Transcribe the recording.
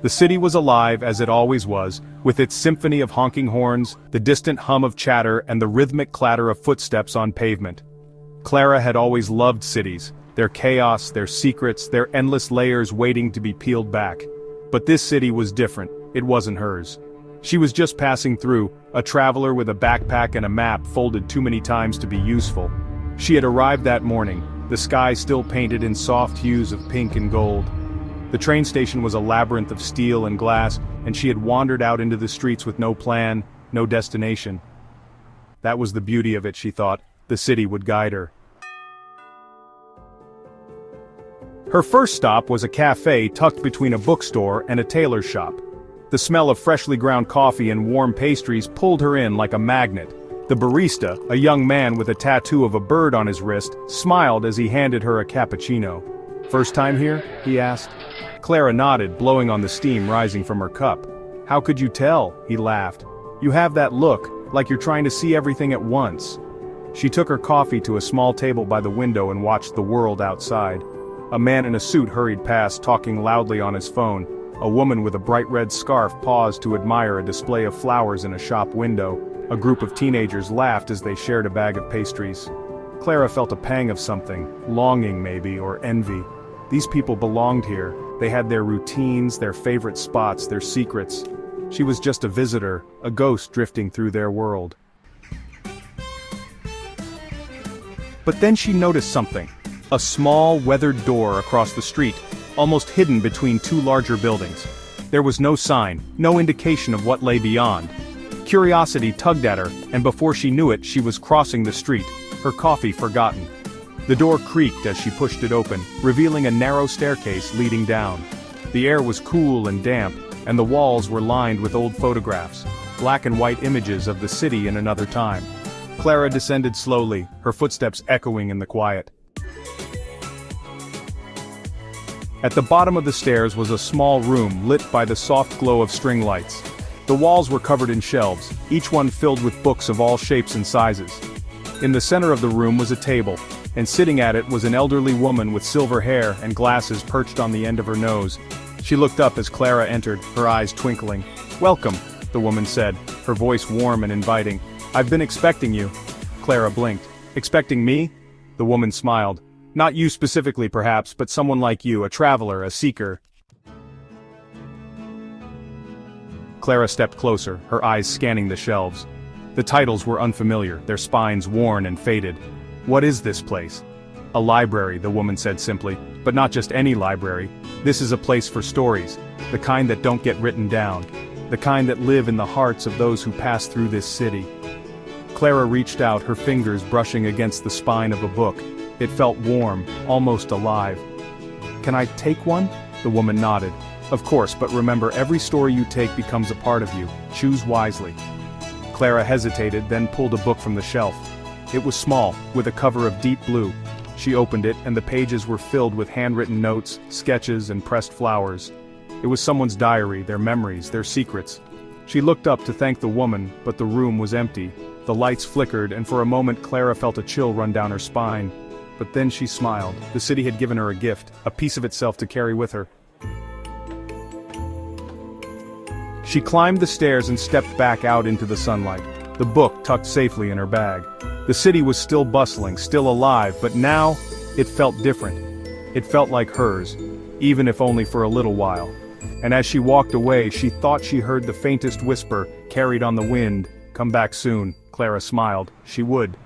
The city was alive as it always was, with its symphony of honking horns, the distant hum of chatter and the rhythmic clatter of footsteps on pavement. Clara had always loved cities, their chaos, their secrets, their endless layers waiting to be peeled back. But this city was different, it wasn't hers. She was just passing through, a traveler with a backpack and a map folded too many times to be useful. She had arrived that morning, the sky still painted in soft hues of pink and gold. The train station was a labyrinth of steel and glass, and she had wandered out into the streets with no plan, no destination. That was the beauty of it, she thought. The city would guide her. Her first stop was a cafe tucked between a bookstore and a tailor's shop. The smell of freshly ground coffee and warm pastries pulled her in like a magnet. The barista, a young man with a tattoo of a bird on his wrist, smiled as he handed her a cappuccino. "First time here?" he asked. Clara nodded, blowing on the steam rising from her cup. "How could you tell?" he laughed. "You have that look, like you're trying to see everything at once." She took her coffee to a small table by the window and watched the world outside. A man in a suit hurried past, talking loudly on his phone. A woman with a bright red scarf paused to admire a display of flowers in a shop window. A group of teenagers laughed as they shared a bag of pastries. Clara felt a pang of something, longing maybe, or envy. These people belonged here. They had their routines, their favorite spots, their secrets. She was just a visitor, a ghost drifting through their world. But then she noticed something. A small, weathered door across the street, almost hidden between two larger buildings. There was no sign, no indication of what lay beyond. Curiosity tugged at her, and before she knew it, she was crossing the street, her coffee forgotten. The door creaked as she pushed it open, revealing a narrow staircase leading down. The air was cool and damp, and the walls were lined with old photographs, black and white images of the city in another time. Clara descended slowly, her footsteps echoing in the quiet. At the bottom of the stairs was a small room lit by the soft glow of string lights. The walls were covered in shelves, each one filled with books of all shapes and sizes. In the center of the room was a table, and sitting at it was an elderly woman with silver hair and glasses perched on the end of her nose. She looked up as Clara entered, her eyes twinkling. "Welcome," the woman said, her voice warm and inviting. "I've been expecting you." Clara blinked. "Expecting me?" The woman smiled. "Not you specifically perhaps, but someone like you, a traveler, a seeker." Clara stepped closer, her eyes scanning the shelves. The titles were unfamiliar, their spines worn and faded. "What is this place?" "A library," the woman said simply, "but not just any library. This is a place for stories, the kind that don't get written down, the kind that live in the hearts of those who pass through this city." Clara reached out, her fingers brushing against the spine of a book. It felt warm, almost alive. "Can I take one?" The woman nodded. "Of course, but remember, every story you take becomes a part of you. Choose wisely." Clara hesitated, then pulled a book from the shelf. It was small, with a cover of deep blue. She opened it, and the pages were filled with handwritten notes, sketches, and pressed flowers. It was someone's diary, their memories, their secrets. She looked up to thank the woman, but the room was empty. The lights flickered, and for a moment Clara felt a chill run down her spine. But then she smiled. The city had given her a gift, a piece of itself to carry with her. She climbed the stairs and stepped back out into the sunlight, the book tucked safely in her bag. The city was still bustling, still alive, but now, it felt different. It felt like hers, even if only for a little while. And as she walked away, she thought she heard the faintest whisper, carried on the wind, "Come back soon." Clara smiled. She would.